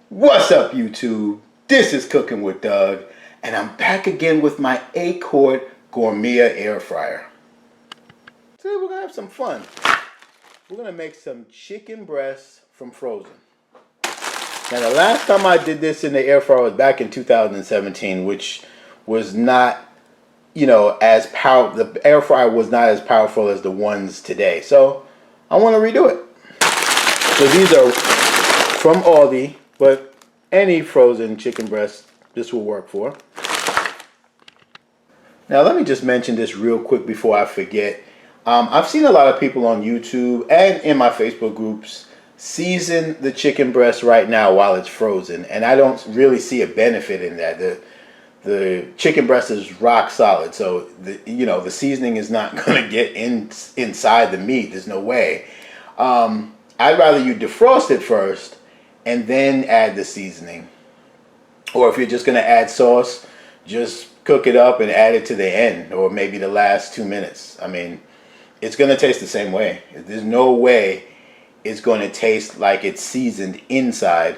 What's up, YouTube? This is Cooking with Doug, and I'm back again with my 8-quart Gourmia air fryer. Today we're gonna have some fun. We're gonna make some chicken breasts from frozen. Now, the last time I did this in the air fryer was back in 2017, which was not, as powerful. The air fryer was not as powerful as the ones today, so I want to redo it. So these are from Aldi, but any frozen chicken breast this will work for. Now let me just mention this real quick before I forget. I've seen a lot of people on YouTube and in my Facebook groups season the chicken breast right now while it's frozen, and I don't really see a benefit in that. The chicken breast is rock solid, so the seasoning is not going to get inside the meat. There's no way. I'd rather you defrost it first and then add the seasoning. Or if you're just going to add sauce, just cook it up and add it to the end, or maybe the last 2 minutes. I mean, it's going to taste the same way. There's no way it's going to taste like it's seasoned inside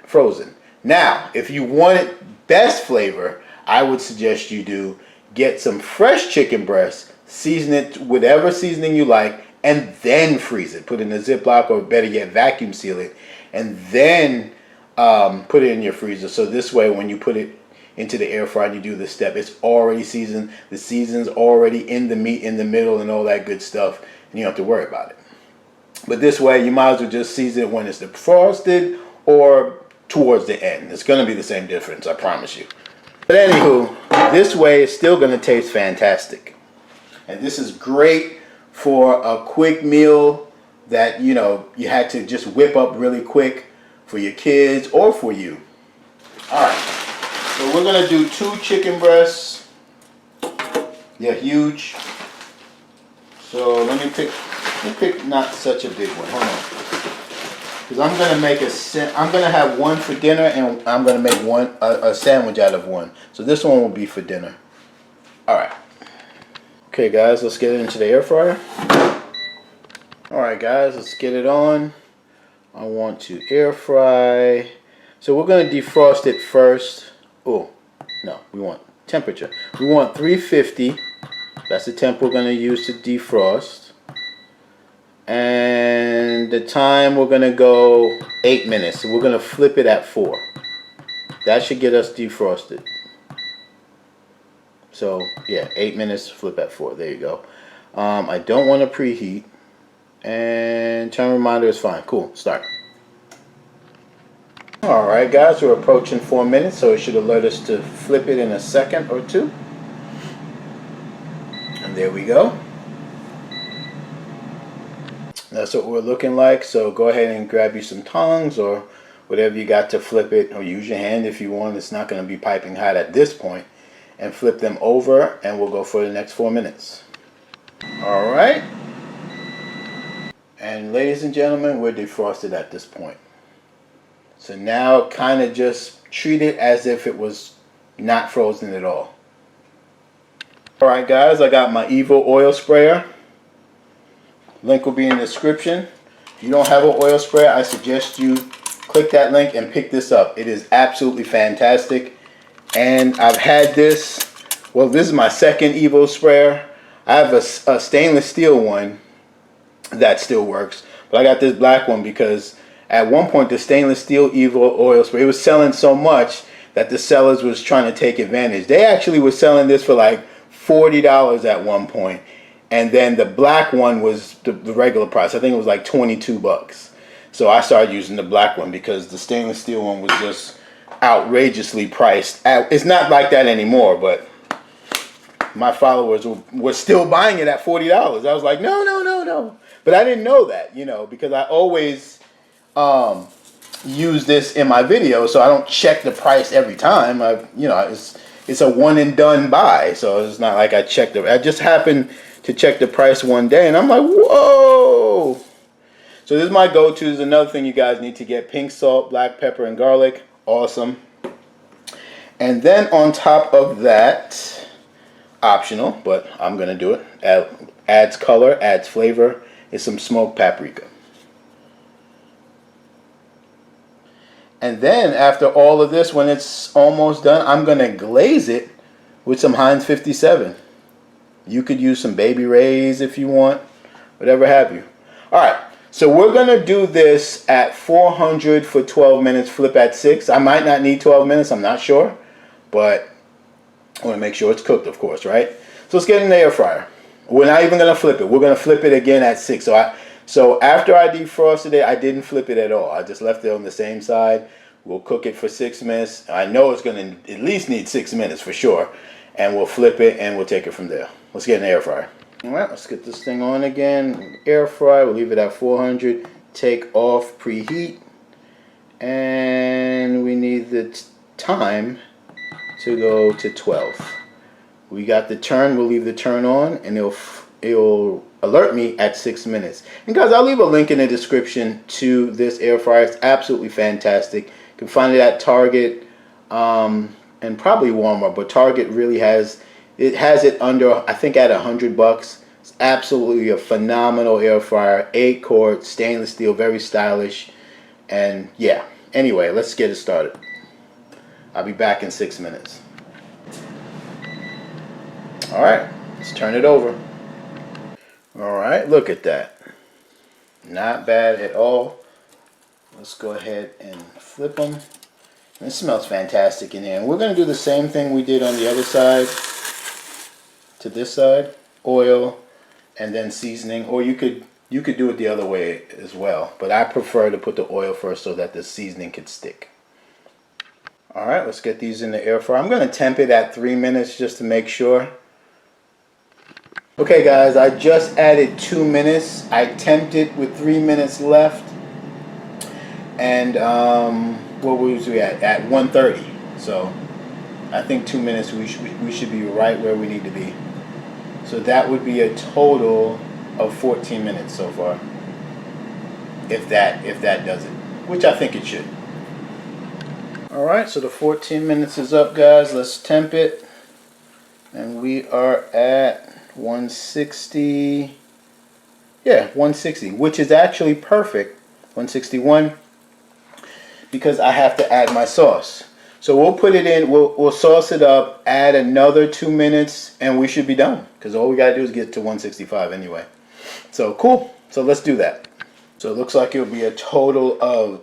frozen. Now, if you want it best flavor, I would suggest you get some fresh chicken breast, season it whatever seasoning you like, and then freeze it. Put it in a Ziploc, or better yet, vacuum seal it, and then put it in your freezer. So this way, when you put it into the air fryer and you do this step, it's already seasoned. The season's already in the meat, in the middle, and all that good stuff, and you don't have to worry about it. But this way, you might as well just season it when it's defrosted or towards the end. It's going to be the same difference, I promise you. But anywho, this way it's still going to taste fantastic. And this is great for a quick meal that you had to just whip up really quick for your kids or for you. Alright, so we're going to do 2 chicken breasts. They're huge. So let me pick not such a big one. Hold on. Because I'm going to have one for dinner, and I'm going to make a sandwich out of one. So this one will be for dinner. Alright. Okay guys, let's get it into the air fryer. Alright guys, let's get it on. I want to air fry. So we're going to defrost it first. Oh, no, we want temperature. We want 350. That's the temp we're going to use to defrost. And the time we're going to go 8 minutes. So we're going to flip it at 4. That should get us defrosted. So yeah, 8 minutes, flip at 4. There you go. I don't want to preheat. And time reminder is fine. Cool, start. Alright guys, we're approaching 4 minutes, so it should alert us to flip it in a second or two. And there we go. That's what we're looking like. So go ahead and grab you some tongs or whatever you got to flip it, or use your hand if you want. It's not going to be piping hot at this point. And flip them over, and we'll go for the next 4 minutes. Alright. And ladies and gentlemen, we're defrosted at this point. So now kind of just treat it as if it was not frozen at all. Alright guys, I got my Evo Oil Sprayer. Link will be in the description. If you don't have an oil sprayer, I suggest you click that link and pick this up. It is absolutely fantastic. And I've had this, well, this is my second Evo sprayer. I have a stainless steel one that still works, but I got this black one because at one point the stainless steel Evo oil sprayer, it was selling so much that the sellers was trying to take advantage. They actually were selling this for like $40 at one point, and then the black one was the regular price. I think it was like 22 bucks. So I started using the black one because the stainless steel one was just outrageously priced. It's not like that anymore, but my followers were still buying it at $40. I was like, no. But I didn't know that, because I always use this in my videos, so I don't check the price every time. It's a one and done buy, so it's not like I checked it. I just happened to check the price one day, and I'm like, whoa! So this is my go-to. This is another thing you guys need to get: pink salt, black pepper, and garlic. Awesome. And then on top of that, optional, but I'm gonna do it. Adds color, adds flavor. Is some smoked paprika. And then after all of this, when it's almost done, I'm going to glaze it with some Heinz 57. You could use some Baby Ray's if you want, whatever have you. All right, so we're going to do this at 400 for 12 minutes, flip at 6. I might not need 12 minutes, I'm not sure, but I want to make sure it's cooked, of course, right? So let's get in the air fryer. We're not even going to flip it. We're going to flip it again at 6. So after I defrosted it, I didn't flip it at all. I just left it on the same side. We'll cook it for 6 minutes. I know it's going to at least need 6 minutes for sure. And we'll flip it and we'll take it from there. Let's get in the air fryer. All right, let's get this thing on again. Air fry, we'll leave it at 400. Take off, preheat. And we need the time to go to 12. We got the turn, we'll leave the turn on, and it'll alert me at 6 minutes. And guys, I'll leave a link in the description to this air fryer. It's absolutely fantastic. You can find it at Target and probably Walmart, but Target really has it under, I think, at $100. It's absolutely a phenomenal air fryer. 8 quart, stainless steel, very stylish. And yeah, anyway, let's get it started. I'll be back in 6 minutes. All right, let's turn it over. All right, look at that. Not bad at all. Let's go ahead and flip them. And it smells fantastic in here. And we're going to do the same thing we did on the other side to this side. Oil and then seasoning. Or you could do it the other way as well. But I prefer to put the oil first so that the seasoning can stick. All right, let's get these in the air fryer. I'm going to temp it at 3 minutes just to make sure. Okay guys, I just added 2 minutes. I temped it with 3 minutes left. And what was we at? At 130. So I think 2 minutes we should be right where we need to be. So that would be a total of 14 minutes so far. If that does it. Which I think it should. Alright, so the 14 minutes is up, guys. Let's temp it. And we are at 160. Yeah, 160, which is actually perfect. 161, because I have to add my sauce. So we'll put it in, we'll sauce it up, add another 2 minutes, and we should be done. Because all we gotta do is get to 165 anyway. So cool. So let's do that. So it looks like it'll be a total of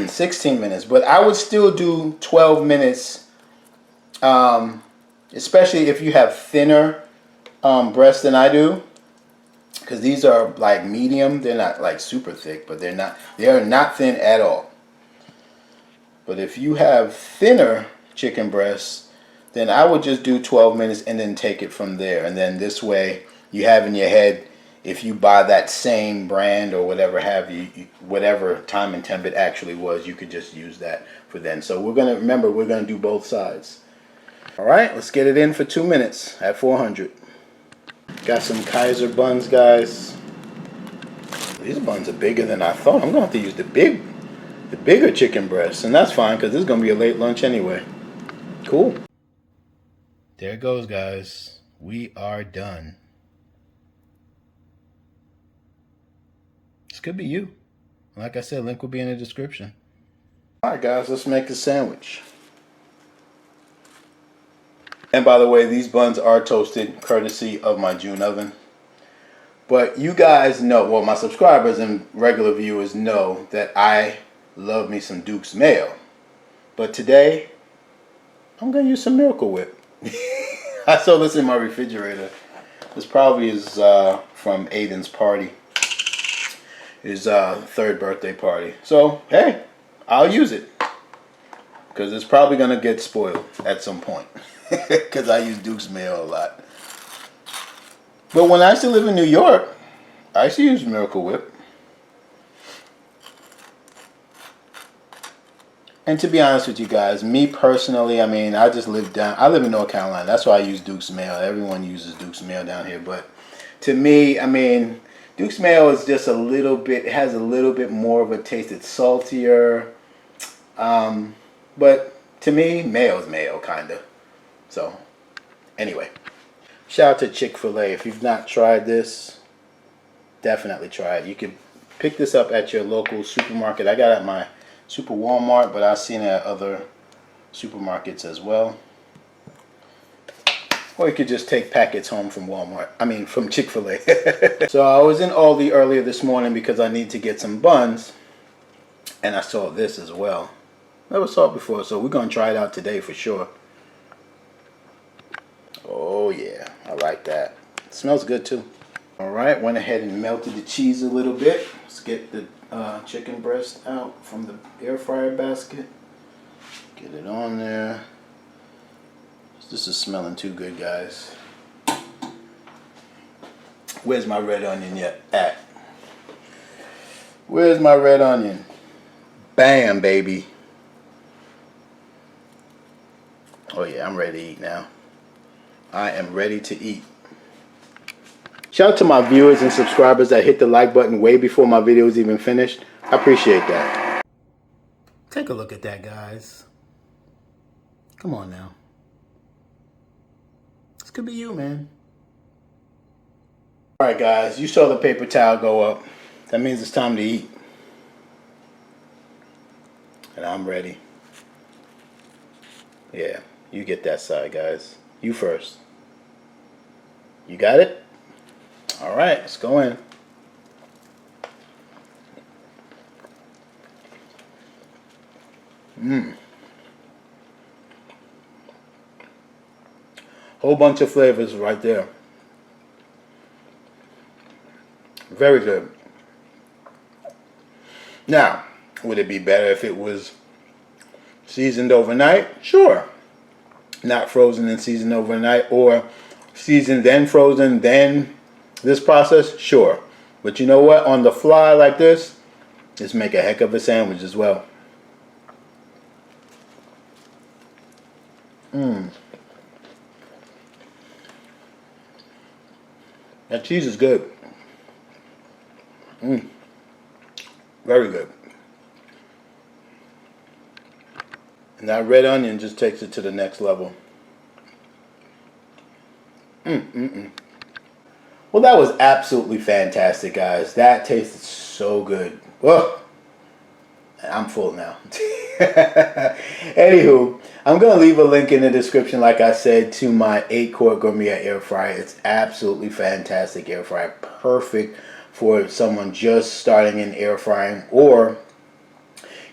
16 minutes, but I would still do 12 minutes, especially if you have thinner breasts than I do, because these are like medium. They're not like super thick, but they are not thin at all. But if you have thinner chicken breasts, then I would just do 12 minutes and then take it from there. And then this way you have in your head, if you buy that same brand or whatever have you, whatever time and temp it actually was, you could just use that for then. So we're going to, remember, we're going to do both sides. All right, let's get it in for 2 minutes at 400. Got some Kaiser buns, guys. These buns are bigger than I thought. I'm going to have to use the bigger chicken breasts, and that's fine because this is going to be a late lunch anyway. Cool. There it goes, guys. We are done. This could be you. Like I said, link will be in the description. All right, guys, let's make a sandwich. And by the way, these buns are toasted courtesy of my June oven. But you guys know, well, my subscribers and regular viewers know that I love me some Duke's mayo. But today, I'm going to use some Miracle Whip. I saw this in my refrigerator. This probably is from Aiden's party. His third birthday party. So, hey, I'll use it. Because it's probably going to get spoiled at some point. Because I use Duke's mayo a lot. But when I used to live in New York, I used to use Miracle Whip. And to be honest with you guys, me personally, I mean, I live in North Carolina. That's why I use Duke's mayo. Everyone uses Duke's mayo down here. But to me, I mean, Duke's mayo is just a little bit, it has a little bit more of a taste. It's saltier. But to me, mayo is mayo, kind of. So, anyway. Shout out to Chick-fil-A. If you've not tried this, definitely try it. You can pick this up at your local supermarket. I got it at my Super Walmart, but I've seen it at other supermarkets as well. Or you could just take packets home from Walmart. I mean, from Chick-fil-A. So I was in Aldi earlier this morning because I need to get some buns. And I saw this as well. Never saw it before, so we're going to try it out today for sure. Oh yeah, I like that. It smells good too. Alright, went ahead and melted the cheese a little bit. Let's get the chicken breast out from the air fryer basket. Get it on there. This is smelling too good, guys. Where's my red onion at? Where's my red onion? Bam, baby. Oh yeah, I'm ready to eat now. I am ready to eat. Shout out to my viewers and subscribers that hit the like button way before my video is even finished. I appreciate that. Take a look at that, guys. Come on now. This could be you, man. Alright guys, you saw the paper towel go up. That means it's time to eat. And I'm ready. Yeah, you get that side, guys. You first. You got it? Alright, let's go in. Whole bunch of flavors right there. Very good. Now, would it be better if it was seasoned overnight? Sure. Not frozen and seasoned overnight, or seasoned then frozen then this process? Sure. But you know what? On the fly like this, just make a heck of a sandwich as well. That cheese is good. Very good. And that red onion just takes it to the next level. Well, that was absolutely fantastic, guys. That tasted so good. Whoa. I'm full now. Anywho, I'm going to leave a link in the description, like I said, to my 8-quart Gourmia air fryer. It's absolutely fantastic air fryer. Perfect for someone just starting in air frying, or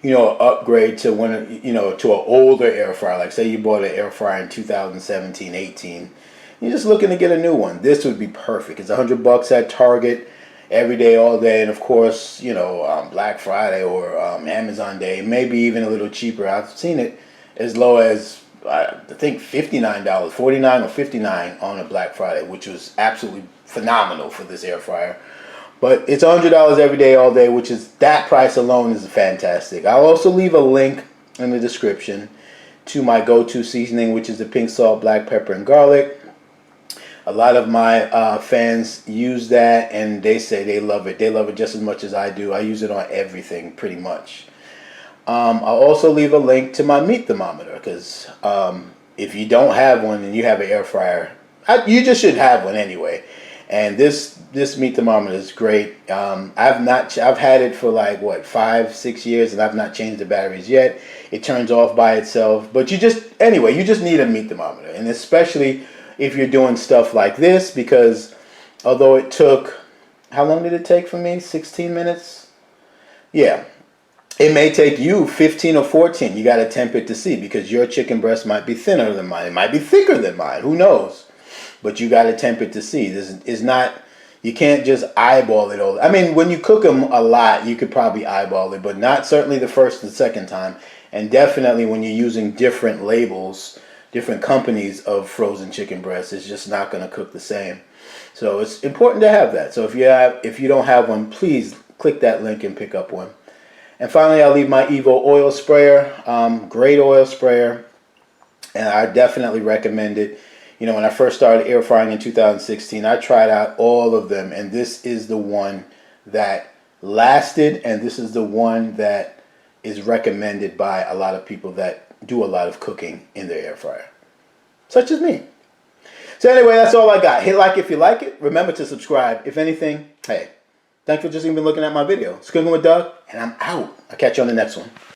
upgrade to one, to an older air fryer. Like say you bought an air fryer in 2017, 18. You're just looking to get a new one. This would be perfect. It's $100 at Target, every day, all day, and of course, Black Friday or Amazon Day, maybe even a little cheaper. I've seen it as low as I think $59, $49 or $59 on a Black Friday, which was absolutely phenomenal for this air fryer. But it's $100 every day, all day, which is, that price alone is fantastic. I'll also leave a link in the description to my go-to seasoning, which is the pink salt, black pepper, and garlic. A lot of my fans use that, and they say they love it. They love it just as much as I do. I use it on everything, pretty much. I'll also leave a link to my meat thermometer, because if you don't have one and you have an air fryer, you just should have one anyway. And this meat thermometer is great. I've had it for like what, 5-6 years, and I've not changed the batteries yet. It turns off by itself. But you just need a meat thermometer, and especially if you're doing stuff like this, because although it took, how long did it take for me? 16 minutes? Yeah. It may take you 15 or 14. You got to temp it to see, because your chicken breast might be thinner than mine. It might be thicker than mine. Who knows? But you got to temp it to see. This is not, you can't just eyeball it all. I mean, when you cook them a lot, you could probably eyeball it, but not certainly the first and second time. And definitely when you're using different labels, different companies of frozen chicken breasts, it's just not going to cook the same. So it's important to have that. So if you don't have one, please click that link and pick up one. And finally, I'll leave my Evo Oil Sprayer. Great oil sprayer, and I definitely recommend it. When I first started air frying in 2016, I tried out all of them, and this is the one that lasted, and this is the one that is recommended by a lot of people that do a lot of cooking in their air fryer, such as me. So anyway, that's all I got. Hit like if you like it. Remember to subscribe. If anything, hey, thanks for just even looking at my video. It's Cooking with Doug, and I'm out. I'll catch you on the next one.